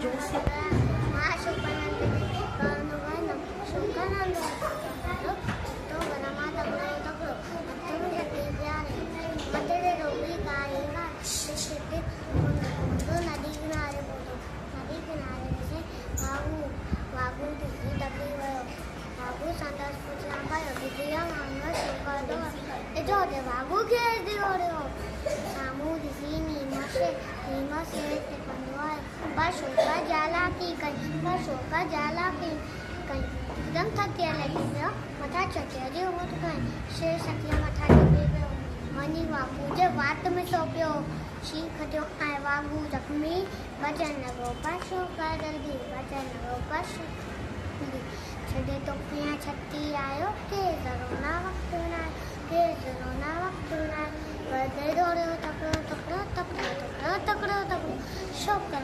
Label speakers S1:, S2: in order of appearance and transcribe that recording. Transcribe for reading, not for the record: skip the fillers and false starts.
S1: जोशी एकदम थकिया लगी वियो मथा चटिया हो तो कहीं शेर सतिया मथा टिपे वियो वनी वागू जे वात में सो पियो शीख जो आए वागू जख्मी बचन लगो पाशो का जल्दी बचन लगो पाशो छड़े तो पिया छत्ती आयो के जरोना वक्त ना के जरोना वक्त ना बदे दौड़ो तकड़ो तकड़ो तकड़ो तकड़ो तकड़ो तकड़ो शोक